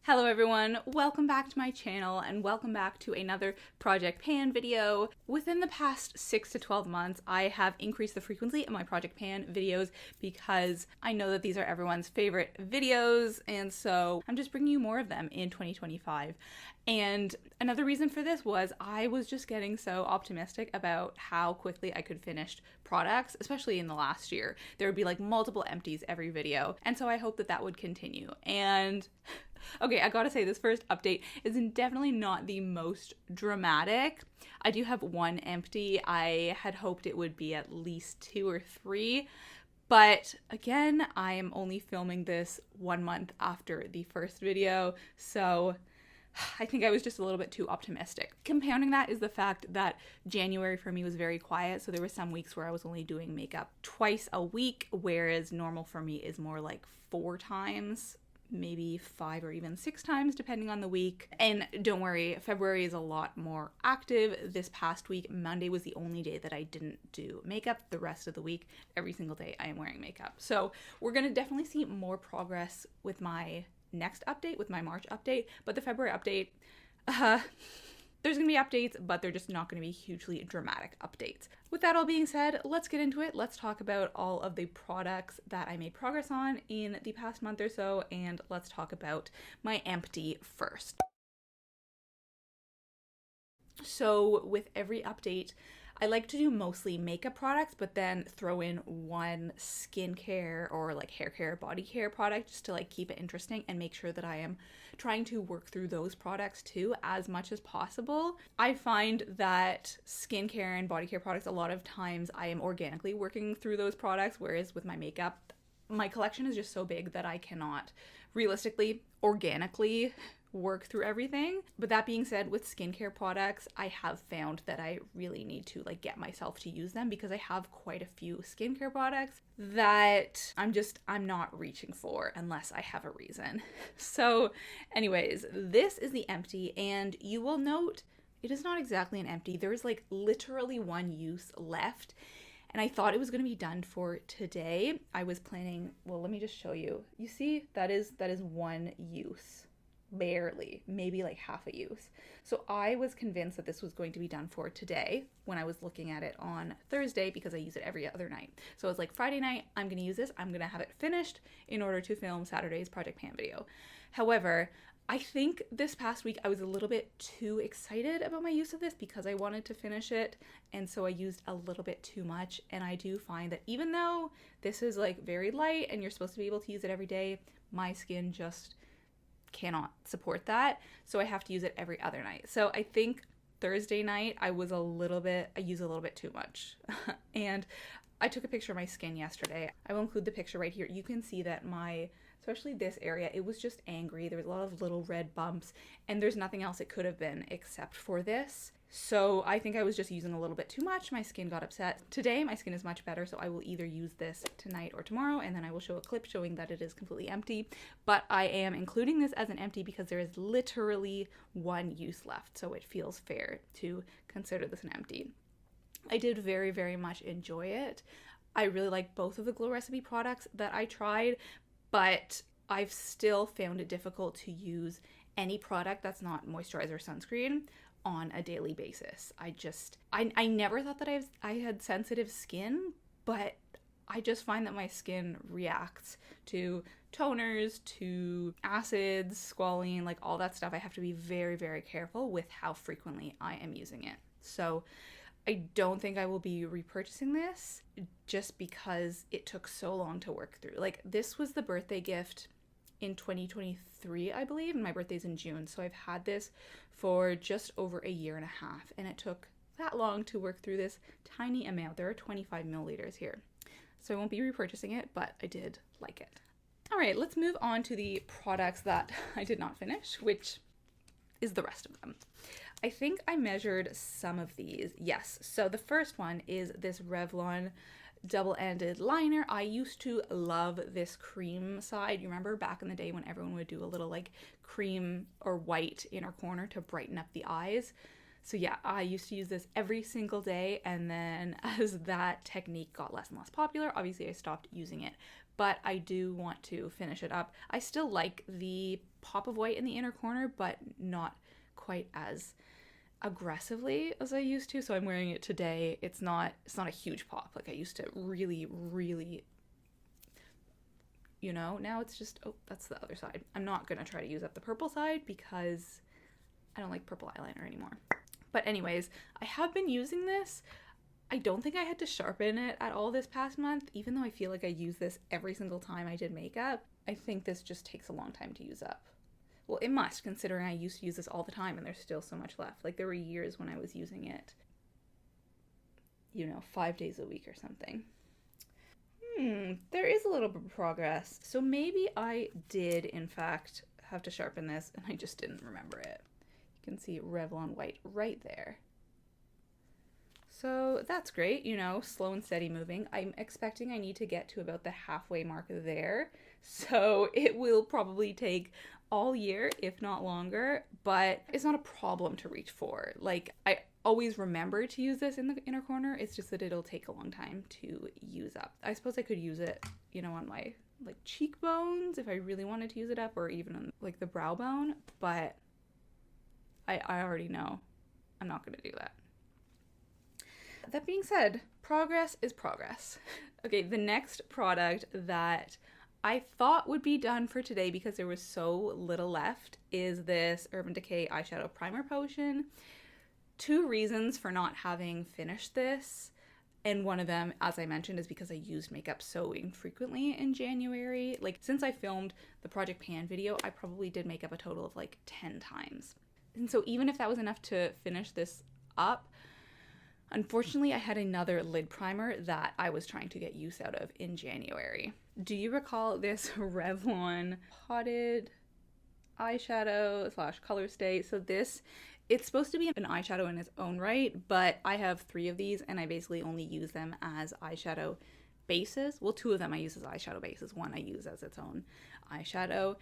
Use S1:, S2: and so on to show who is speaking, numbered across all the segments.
S1: Hello everyone, welcome back to my channel and welcome back to another Project Pan video. Within the past 6 to 12 months, I have increased the frequency of my Project Pan videos because I know that these are everyone's favorite videos, and so I'm just bringing you more of them in 2025. And another reason for this was I was just getting so optimistic about how quickly I could finish products, especially in the last year. There would be like multiple empties every video, and so I hope that that would continue. And okay, I gotta say, this first update is definitely not the most dramatic. I do have one empty. I had hoped it would be at least 2 or 3. But again, I am only filming this 1 month after the first video, so I think I was just a little bit too optimistic. Compounding that is the fact that January for me was very quiet, so there were some weeks where I was only doing makeup twice a week, whereas normal for me is more like 4 times, maybe 5 or even 6 times depending on the week. And don't worry, February is a lot more active. This past week, Monday was the only day that I didn't do makeup. The rest of the week, every single day I am wearing makeup. So we're gonna definitely see more progress with my next update, with my March update, but the February update, there's gonna be updates, but they're just not gonna be hugely dramatic updates. With that all being said, let's get into it. Let's talk about all of the products that I made progress on in the past month or so, and let's talk about my empty first. So with every update, I like to do mostly makeup products, but then throw in one skincare or like hair care, body care product just to like keep it interesting and make sure that I am trying to work through those products too as much as possible. I find that skincare and body care products, a lot of times I am organically working through those products, whereas with my makeup, my collection is just so big that I cannot realistically, organically work through everything. But that being said, with skincare products, I have found that I really need to like get myself to use them because I have quite a few skincare products that I'm not reaching for unless I have a reason. So anyways, this is the empty, and you will note it is not exactly an empty. There is like literally one use left. And I thought it was going to be done for today. I was planning, well, let me just show you. You see, that is one use. Barely, maybe like half a use. So I was convinced that this was going to be done for today when I was looking at it on Thursday because I use it every other night. So I was like, Friday night, I'm going to use this. I'm going to have it finished in order to film Saturday's Project Pan video. However, I think this past week I was a little bit too excited about my use of this because I wanted to finish it, and so I used a little bit too much. And I do find that even though this is like very light and you're supposed to be able to use it every day, my skin just cannot support that, so I have to use it every other night. So I think Thursday night I used a little bit too much. And I took a picture of my skin yesterday. I will include the picture right here. You can see that especially this area, it was just angry. There was a lot of little red bumps, and there's nothing else it could have been except for this. So I think I was just using a little bit too much. My skin got upset. Today, my skin is much better, so I will either use this tonight or tomorrow, and then I will show a clip showing that it is completely empty. But I am including this as an empty because there is literally one use left, so it feels fair to consider this an empty. I did very, very much enjoy it. I really like both of the Glow Recipe products that I tried, but I've still found it difficult to use any product that's not moisturizer or sunscreen on a daily basis. I never thought that I had sensitive skin, but I just find that my skin reacts to toners, to acids, squalene, like all that stuff. I have to be very, very careful with how frequently I am using it. So I don't think I will be repurchasing this just because it took so long to work through. Like, this was the birthday gift in 2023, I believe, and my birthday's in June. So I've had this for just over a year and a half, and it took that long to work through this tiny amount. There are 25 milliliters here. So I won't be repurchasing it, but I did like it. All right, let's move on to the products that I did not finish, which is the rest of them. I think I measured some of these. Yes, so the first one is this Revlon double-ended liner. I used to love this cream side. You remember back in the day when everyone would do a little like cream or white inner corner to brighten up the eyes? So yeah, I used to use this every single day, and then as that technique got less and less popular, obviously I stopped using it. But I do want to finish it up. I still like the pop of white in the inner corner, but not quite as aggressively as I used to. So I'm wearing it today. It's not a huge pop like I used to really, really, you know. Now it's just, oh, that's the other side. I'm not gonna try to use up the purple side because I don't like purple eyeliner anymore. But anyways, I have been using this. I don't think I had to sharpen it at all this past month, even though I feel like I use this every single time I did makeup. I think this just takes a long time to use up. Well, it must, considering I used to use this all the time and there's still so much left. Like, there were years when I was using it, you know, 5 days a week or something. There is a little bit of progress. So maybe I did, in fact, have to sharpen this and I just didn't remember it. You can see Revlon white right there. So that's great, you know, slow and steady moving. I'm expecting I need to get to about the halfway mark there. So it will probably take all year, if not longer, but it's not a problem to reach for. Like, I always remember to use this in the inner corner. It's just that it'll take a long time to use up. I suppose I could use it, you know, on my like cheekbones if I really wanted to use it up, or even on like the brow bone, but I already know I'm not going to do that. That being said, progress is progress. Okay, the next product that I thought would be done for today because there was so little left is this Urban Decay Eyeshadow Primer Potion. 2 reasons for not having finished this, and one of them, as I mentioned, is because I used makeup so infrequently in January. Like, since I filmed the Project Pan video, I probably did makeup a total of like 10 times. And so even if that was enough to finish this up, unfortunately, I had another lid primer that I was trying to get use out of in January. Do you recall this Revlon Potted eyeshadow / color stay? So this, it's supposed to be an eyeshadow in its own right, but I have 3 of these and I basically only use them as eyeshadow bases. Well, 2 of them I use as eyeshadow bases. 1 I use as its own eyeshadow.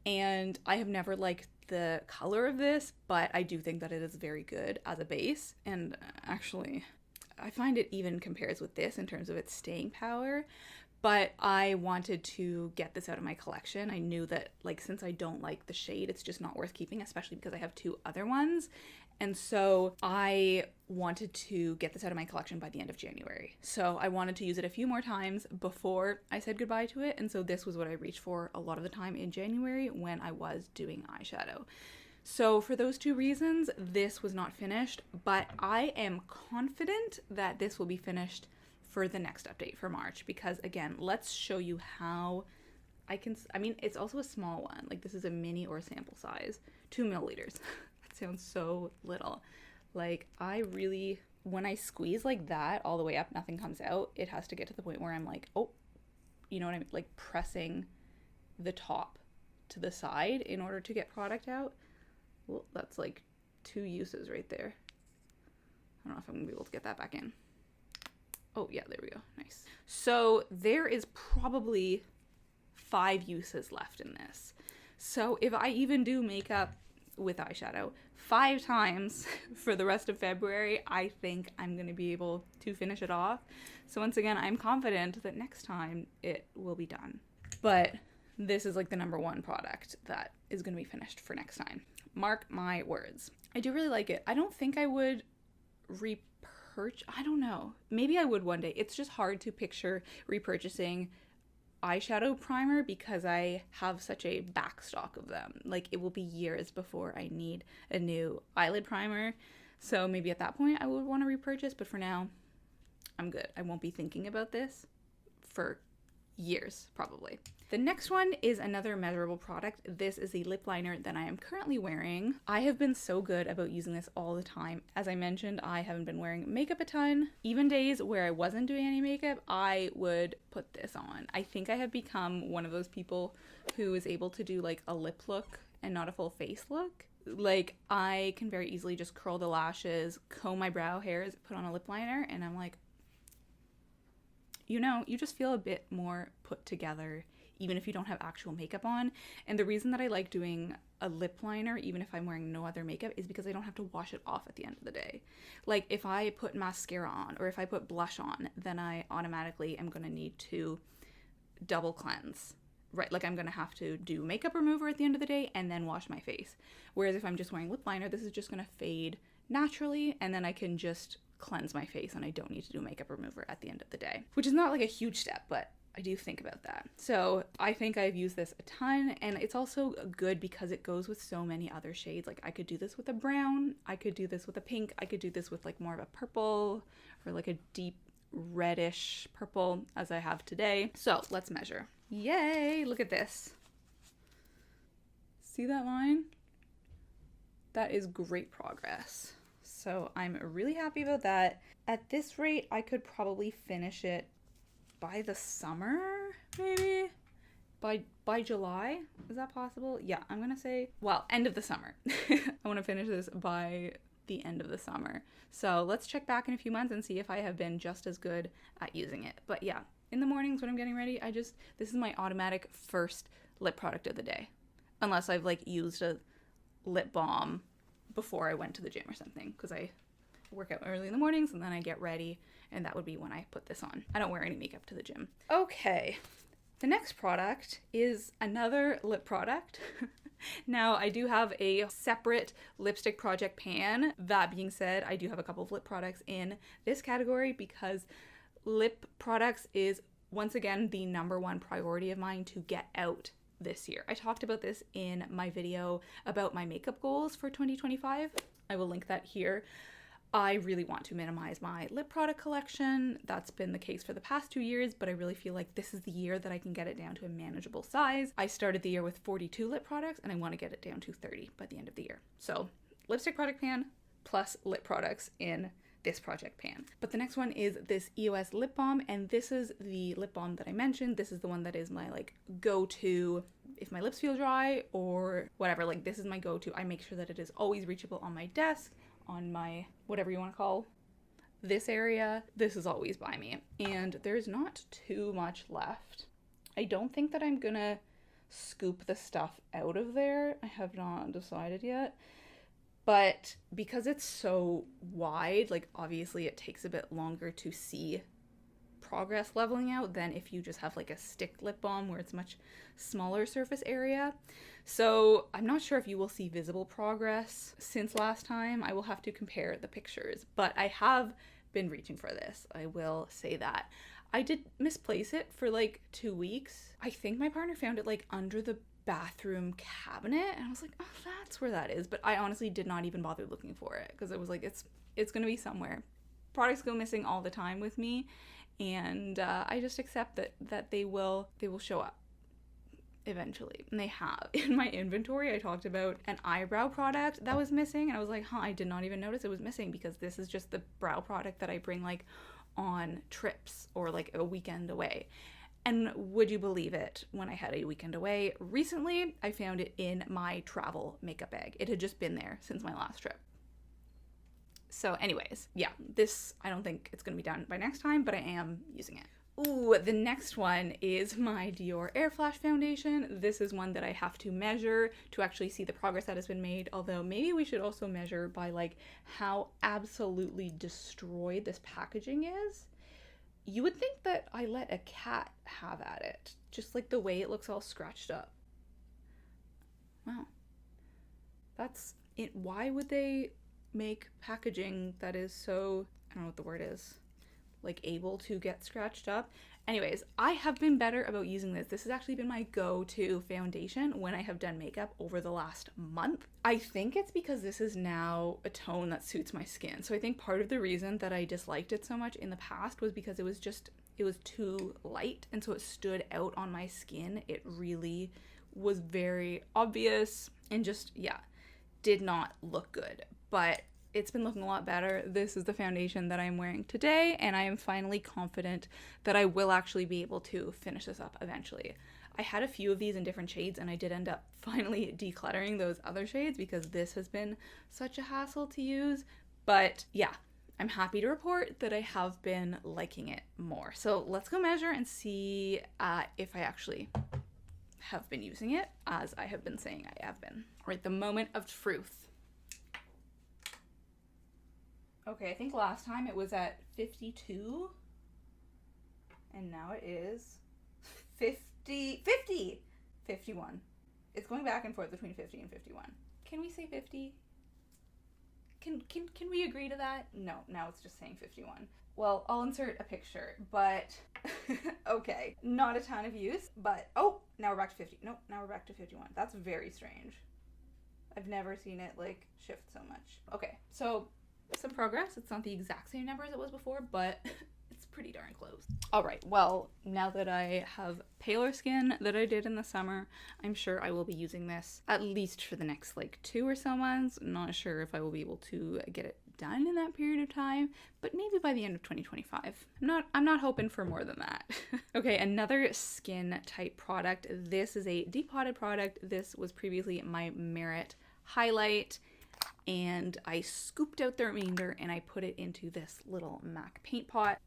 S1: And I have never liked the color of this, but I do think that it is very good as a base. And actually, I find it even compares with this in terms of its staying power. But I wanted to get this out of my collection. I knew that, like, since I don't like the shade, it's just not worth keeping, especially because I have 2 other ones. And so I wanted to get this out of my collection by the end of January. So I wanted to use it a few more times before I said goodbye to it. And so this was what I reached for a lot of the time in January when I was doing eyeshadow. So for those 2 reasons, this was not finished, but I am confident that this will be finished for the next update for March, because again, let's show you how I mean, it's also a small one. Like, this is a mini or sample size, 2 milliliters. Sounds so little. Like, I really, when I squeeze like that all the way up, nothing comes out. It has to get to the point where I'm like, oh, you know what I mean? Like, pressing the top to the side in order to get product out. Well, that's like 2 uses right there. I don't know if I'm gonna be able to get that back in. Oh yeah, there we go. Nice. So there is probably 5 uses left in this. So if I even do makeup with eyeshadow 5 times for the rest of February, I think I'm going to be able to finish it off. So once again, I'm confident that next time it will be done. But this is like the #1 product that is going to be finished for next time. Mark my words. I do really like it. I don't think I would I don't know. Maybe I would one day. It's just hard to picture repurchasing eyeshadow primer because I have such a backstock of them. Like, it will be years before I need a new eyelid primer. So maybe at that point I would want to repurchase, but for now, I'm good. I won't be thinking about this for years, probably. The next one is another measurable product. This is the lip liner that I am currently wearing. I have been so good about using this all the time. As I mentioned, I haven't been wearing makeup a ton. Even days where I wasn't doing any makeup, I would put this on. I think I have become one of those people who is able to do like a lip look and not a full face look. Like, I can very easily just curl the lashes, comb my brow hairs, put on a lip liner, and I'm like, you know, you just feel a bit more put together even if you don't have actual makeup on. And the reason that I like doing a lip liner, even if I'm wearing no other makeup, is because I don't have to wash it off at the end of the day. Like, if I put mascara on or if I put blush on, then I automatically am going to need to double cleanse right, like I'm gonna have to do makeup remover at the end of the day and then wash my face. Whereas if I'm just wearing lip liner, this is just gonna fade naturally, and then I can just cleanse my face and I don't need to do makeup remover at the end of the day, which is not like a huge step, but I do think about that. So I think I've used this a ton, and it's also good because it goes with so many other shades. Like I could do this with a brown, I could do this with a pink, I could do this with like more of a purple or like a deep reddish purple as I have today. So let's measure. Yay, look at this. See that line? That is great progress. So I'm really happy about that. At this rate, I could probably finish it by the summer, maybe? By July? Is that possible? Yeah, I'm gonna say, well, end of the summer. I want to finish this by the end of the summer. So let's check back in a few months and see if I have been just as good at using it. But yeah, in the mornings when I'm getting ready, this is my automatic first lip product of the day. Unless I've like used a lip balm before I went to the gym or something, because I work out early in the mornings and then I get ready, and that would be when I put this on. I don't wear any makeup to the gym. Okay, the next product is another lip product. Now, I do have a separate lipstick project pan. That being said, I do have a couple of lip products in this category because lip products is, once again, the #1 priority of mine to get out this year. I talked about this in my video about my makeup goals for 2025. I will link that here. I really want to minimize my lip product collection. That's been the case for the past 2 years, but I really feel like this is the year that I can get it down to a manageable size. I started the year with 42 lip products and I want to get it down to 30 by the end of the year. So lipstick product pan plus lip products in this project pan. But the next one is this EOS lip balm, and this is the lip balm that I mentioned. This is the one that is my like go-to if my lips feel dry or whatever. Like this is my go-to. I make sure that it is always reachable on my desk, on my whatever you want to call this area. This is always by me, and there's not too much left. I don't think that I'm gonna scoop the stuff out of there. I have not decided yet. But because it's so wide, like obviously it takes a bit longer to see progress leveling out than if you just have like a stick lip balm where it's much smaller surface area. So I'm not sure if you will see visible progress since last time. I will have to compare the pictures, but I have been reaching for this. I will say that. I did misplace it for like 2 weeks. I think my partner found it like under the bathroom cabinet, and I was like, oh, that's where that is. But I honestly did not even bother looking for it because it was like, it's gonna be somewhere. Products go missing all the time with me, and I just accept that they will show up eventually, and they have. In my inventory, I talked about an eyebrow product that was missing, and I was like, I did not even notice it was missing because this is just the brow product that I bring like on trips or like a weekend away. And would you believe it, when I had a weekend away recently, I found it in my travel makeup bag. It had just been there since my last trip. So anyways, yeah, this, I don't think it's gonna be done by next time, but I am using it. Ooh, the next one is my Dior Air Flash foundation. This is one that I have to measure to actually see the progress that has been made, although maybe we should also measure by like how absolutely destroyed this packaging is. You would think that I let a cat have at it, just like the way it looks all scratched up. Wow. That's it. Why would they make packaging that is so, I don't know what the word is, like able to get scratched up? Anyways, I have been better about using this. This has actually been my go-to foundation when I have done makeup over the last month. I think it's because this is now a tone that suits my skin. So I think part of the reason that I disliked it so much in the past was because it was too light, and so it stood out on my skin. It really was very obvious and just, yeah, did not look good. But it's been looking a lot better. This is the foundation that I'm wearing today, and I am finally confident that I will actually be able to finish this up eventually. I had a few of these in different shades, and I did end up finally decluttering those other shades because this has been such a hassle to use. But yeah, I'm happy to report that I have been liking it more. So let's go measure and see if I actually have been using it as I have been saying I have been. All right, the moment of truth. Okay, I think last time it was at 52, and now it is 50, 51. It's going back and forth between 50 and 51. Can we say 50? Can we agree to that? No, now it's just saying 51. Well, I'll insert a picture, but okay. Not a ton of use, but oh, now we're back to 50. Nope, now we're back to 51. That's very strange. I've never seen it like shift so much. Okay, so some progress. It's not the exact same number as it was before, but it's pretty darn close. All right, well, now that I have paler skin that I did in the summer, I'm sure I will be using this at least for the next like 2 or so months. I'm not sure if I will be able to get it done in that period of time, but maybe by the end of 2025. I'm not hoping for more than that. Okay, another skin type product. This is a depotted product. This was previously my Merit highlight, and I scooped out the remainder and I put it into this little MAC paint pot.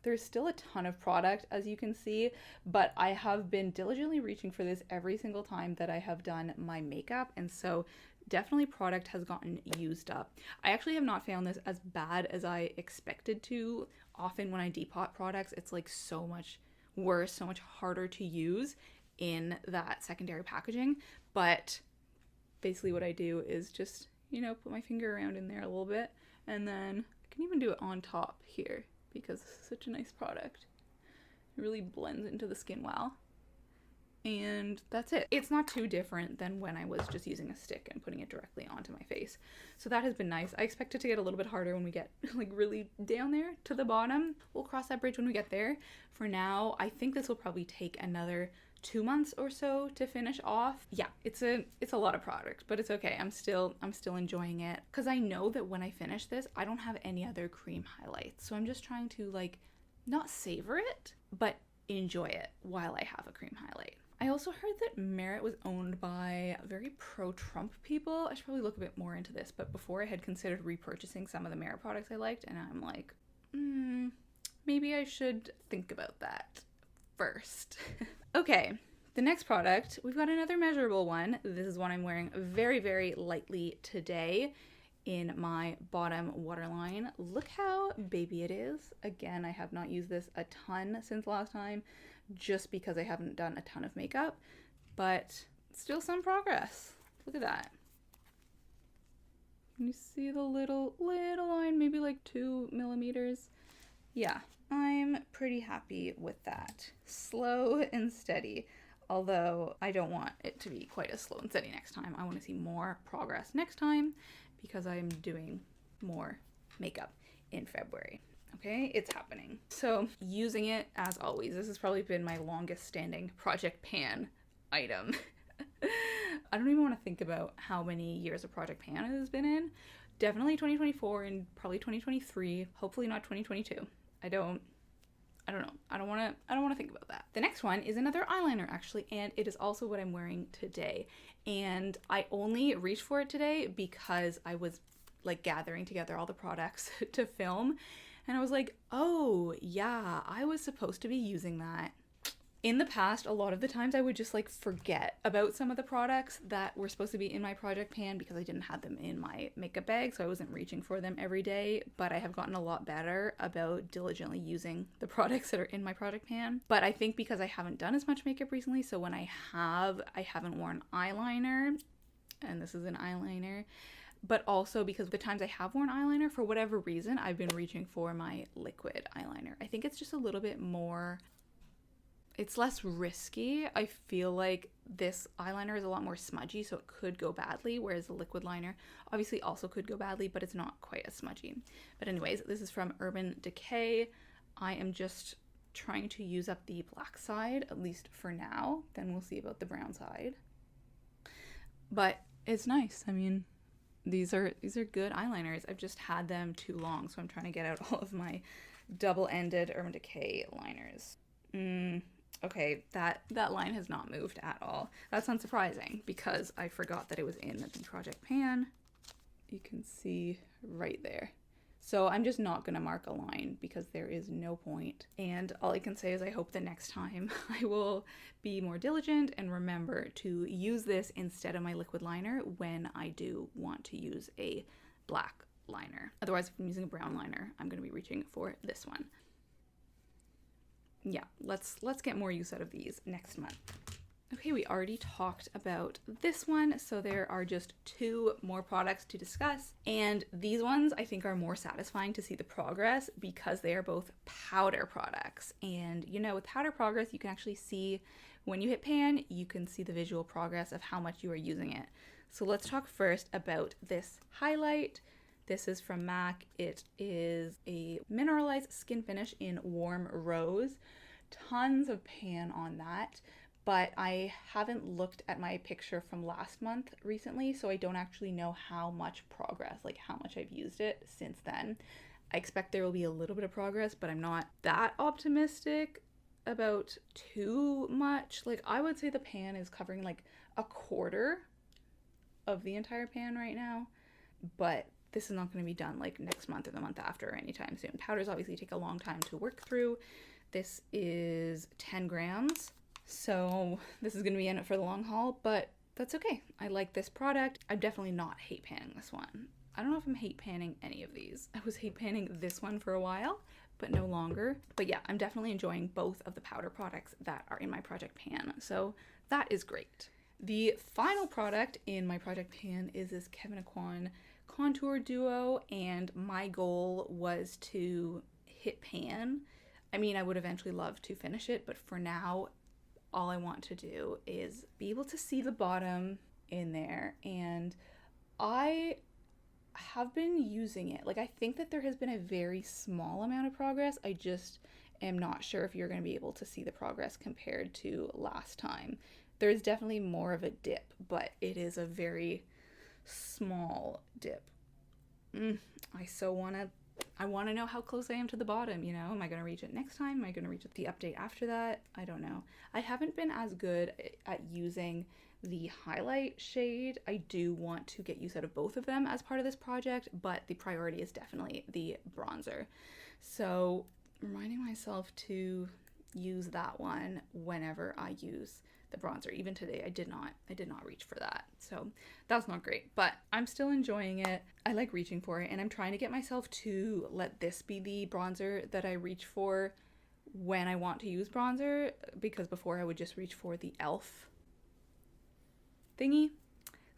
S1: There's still a ton of product, as you can see, but I have been diligently reaching for this every single time that I have done my makeup, and so definitely product has gotten used up. I actually have not found this as bad as I expected to. Often when I depot products, it's like so much worse, so much harder to use in that secondary packaging, but basically what I do is just, you know, put my finger around in there a little bit, and then I can even do it on top here because this is such a nice product. It really blends into the skin well. And that's it. It's not too different than when I was just using a stick and putting it directly onto my face. So that has been nice. I expect it to get a little bit harder when we get like really down there to the bottom. We'll cross that bridge when we get there. For now, I think this will probably take another 2 months or so to finish off. Yeah, it's a lot of product, but it's okay. I'm still enjoying it because I know that when I finish this, I don't have any other cream highlights. So I'm just trying to like not savor it, but enjoy it while I have a cream highlight. I also heard that Merit was owned by very pro-Trump people. I should probably look a bit more into this, but before I had considered repurchasing some of the Merit products I liked, and I'm like, maybe I should think about that first. Okay, the next product, we've got another measurable one. This is one I'm wearing very, very lightly today in my bottom waterline. Look how baby it is. Again, I have not used this a ton since last time, just because I haven't done a ton of makeup, but still some progress. Look at that. Can you see the little line, maybe like 2 millimeters? Yeah, I'm pretty happy with that. Slow and steady, although I don't want it to be quite as slow and steady next time. I want to see more progress next time because I'm doing more makeup in February. Okay, it's happening. So using it as always, this has probably been my longest standing Project Pan item. I don't even want to think about how many years of Project Pan it has been in. Definitely 2024 and probably 2023. Hopefully not 2022. I don't know. I don't want to think about that. The next one is another eyeliner actually, and it is also what I'm wearing today. And I only reached for it today because I was like gathering together all the products to film. And I was like, oh yeah, I was supposed to be using that. In the past, a lot of the times I would just like forget about some of the products that were supposed to be in my Project Pan because I didn't have them in my makeup bag, so I wasn't reaching for them every day. But I have gotten a lot better about diligently using the products that are in my Project Pan. But I think because I haven't done as much makeup recently, so when I haven't worn eyeliner, and this is an eyeliner, but also because the times I have worn eyeliner, for whatever reason, I've been reaching for my liquid eyeliner. I think it's just a little bit more, it's less risky. I feel like this eyeliner is a lot more smudgy, so it could go badly, whereas the liquid liner obviously also could go badly, but it's not quite as smudgy. But anyways, this is from Urban Decay. I am just trying to use up the black side, at least for now. Then we'll see about the brown side. But it's nice. I mean, these are good eyeliners. I've just had them too long, so I'm trying to get out all of my double-ended Urban Decay liners. Okay, that line has not moved at all. That's unsurprising because I forgot that it was in the Project Pan. You can see right there. So I'm just not gonna mark a line because there is no point. And all I can say is I hope that next time I will be more diligent and remember to use this instead of my liquid liner when I do want to use a black liner. Otherwise, if I'm using a brown liner, I'm gonna be reaching for this one. yeah, let's get more use out of these next month. Okay, we already talked about this one, so there are just 2 more products to discuss, and these ones I think are more satisfying to see the progress because they are both powder products. And you know, with powder progress, you can actually see when you hit pan, you can see the visual progress of how much you are using it. So let's talk first about this highlight. This is from MAC. It is a mineralized skin finish in warm rose. Tons of pan on that. But I haven't looked at my picture from last month recently, so I don't actually know how much progress, like how much I've used it since then. I expect there will be a little bit of progress, but I'm not that optimistic about too much. Like, I would say the pan is covering like a quarter of the entire pan right now, but this is not going to be done like next month or the month after or anytime soon. Powders obviously take a long time to work through. This is 10 grams. So this is going to be in it for the long haul, but that's okay. I like this product. I'm definitely not hate panning this one. I don't know if I'm hate panning any of these. I was hate panning this one for a while, but no longer. But yeah, I'm definitely enjoying both of the powder products that are in my project pan. So that is great. The final product in my project pan is this Kevyn Aucoin contour duo, and my goal was to hit pan. I mean, I would eventually love to finish it, but for now, all I want to do is be able to see the bottom in there, and I have been using it. Like, I think that there has been a very small amount of progress. I just am not sure if you're going to be able to see the progress compared to last time. There's definitely more of a dip, but it is a very small dip. I want to know how close I am to the bottom, you know? Am I going to reach it next time? Am I going to reach the update after that? I don't know. I haven't been as good at using the highlight shade. I do want to get use out of both of them as part of this project, but the priority is definitely the bronzer. So reminding myself to use that one whenever I use the bronzer. Even today, I did not reach for that. So that's not great, but I'm still enjoying it. I like reaching for it, and I'm trying to get myself to let this be the bronzer that I reach for when I want to use bronzer, because before I would just reach for the e.l.f. thingy.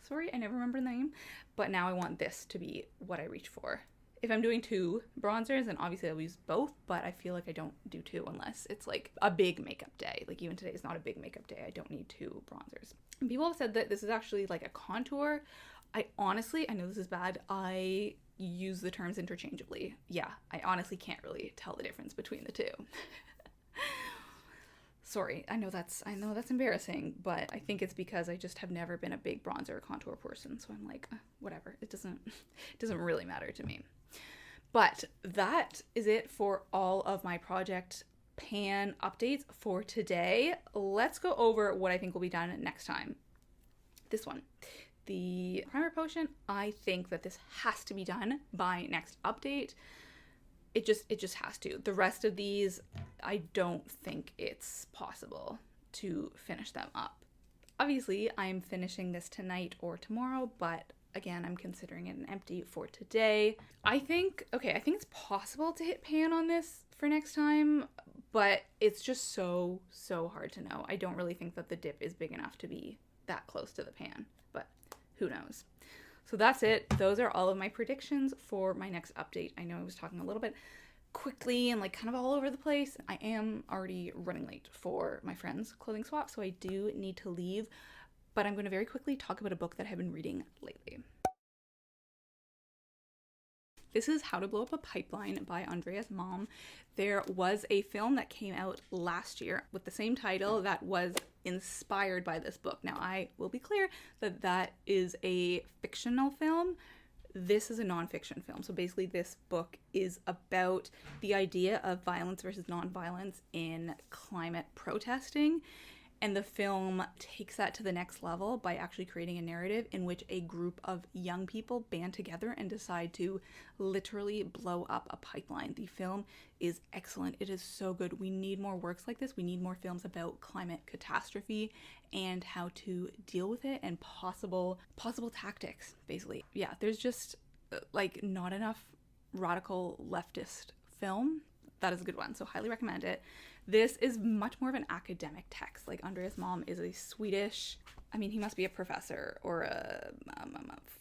S1: Sorry, I never remember the name, but now I want this to be what I reach for. If I'm doing 2 bronzers, then obviously I'll use both, but I feel like I don't do 2 unless it's like a big makeup day. Like, even today is not a big makeup day. I don't need 2 bronzers. And people have said that this is actually like a contour. I know this is bad. I use the terms interchangeably. Yeah, I honestly can't really tell the difference between the 2. Sorry, I know that's embarrassing, but I think it's because I just have never been a big bronzer or contour person. So I'm like, whatever. It doesn't really matter to me. But that is it for all of my project pan updates for today. Let's go over what I think will be done next time. This one, the primer potion, I think that this has to be done by next update. It just has to. The rest of these, I don't think it's possible to finish them up. Obviously, I'm finishing this tonight or tomorrow, but again, I'm considering it an empty for today. I think it's possible to hit pan on this for next time, but it's just so hard to know. I don't really think that the dip is big enough to be that close to the pan, but who knows? So that's it. Those are all of my predictions for my next update. I know I was talking a little bit quickly and like kind of all over the place. I am already running late for my friend's clothing swap, so I do need to leave, but I'm going to very quickly talk about a book that I've been reading lately. This is How to Blow Up a Pipeline by Andreas Malm. There was a film that came out last year with the same title that was inspired by this book. Now, I will be clear that that is a fictional film. This is a nonfiction film. So basically this book is about the idea of violence versus nonviolence in climate protesting. And the film takes that to the next level by actually creating a narrative in which a group of young people band together and decide to literally blow up a pipeline. The film is excellent. It is so good. We need more works like this. We need more films about climate catastrophe and how to deal with it and possible tactics, basically. Yeah, there's just like not enough radical leftist film that is a good one. So highly recommend it. This is much more of an academic text. Like Andreas Malm is a Swedish, I mean, he must be a professor or a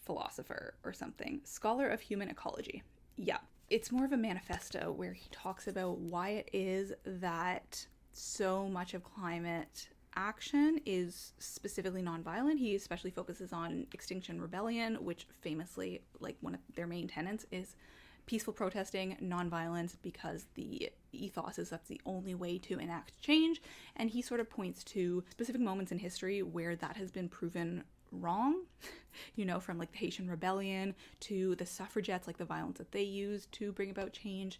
S1: philosopher or something, scholar of human ecology. Yeah. It's more of a manifesto where he talks about why it is that so much of climate action is specifically nonviolent. He especially focuses on Extinction Rebellion, which famously, like one of their main tenets is peaceful protesting, nonviolence, because the ethos is that's the only way to enact change. And he sort of points to specific moments in history where that has been proven wrong, you know, from like the Haitian Rebellion to the suffragettes, like the violence that they used to bring about change.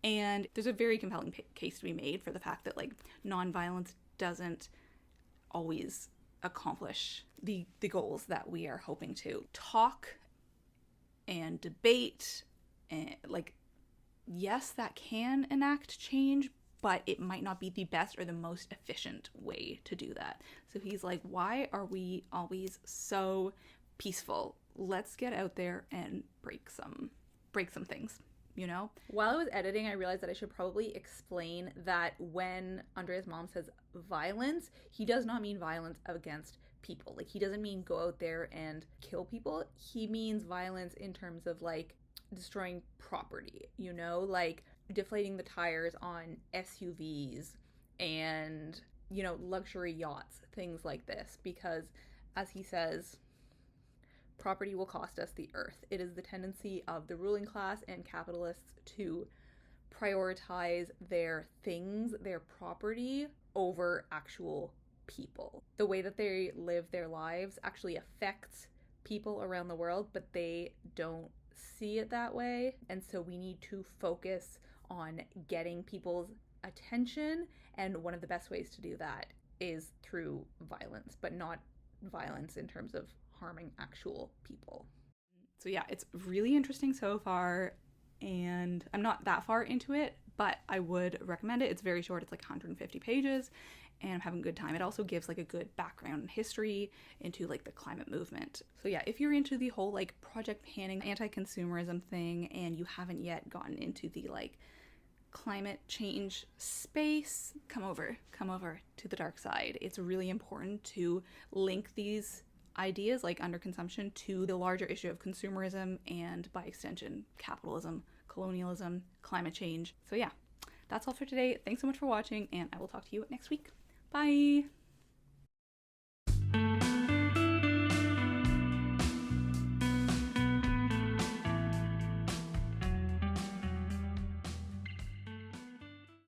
S1: And there's a very compelling case to be made for the fact that like nonviolence doesn't always accomplish the goals that we are hoping to. Talk and debate, and like, yes, that can enact change, but it might not be the best or the most efficient way to do that. So he's like, why are we always so peaceful? Let's get out there and break some things, you know? While I was editing, I realized that I should probably explain that when Andreas Malm says violence, he does not mean violence against people. Like, he doesn't mean go out there and kill people. He means violence in terms of like destroying property, you know, like deflating the tires on SUVs and, you know, luxury yachts, things like this, because as he says, property will cost us the earth. It is the tendency of the ruling class and capitalists to prioritize their things, their property, over actual people. The way that they live their lives actually affects people around the world, but they don't see it that way. And so we need to focus on getting people's attention, and one of the best ways to do that is through violence, but not violence in terms of harming actual people. So yeah, it's really interesting so far, and I'm not that far into it, but I would recommend it. It's very short. It's like 150 pages, and I'm having a good time. It also gives like a good background and history into like the climate movement. So yeah, if you're into the whole like project panning, anti-consumerism thing, and you haven't yet gotten into the like climate change space, come over to the dark side. It's really important to link these ideas like underconsumption to the larger issue of consumerism and, by extension, capitalism, colonialism, climate change. So yeah, that's all for today. Thanks so much for watching, and I will talk to you next week. Bye!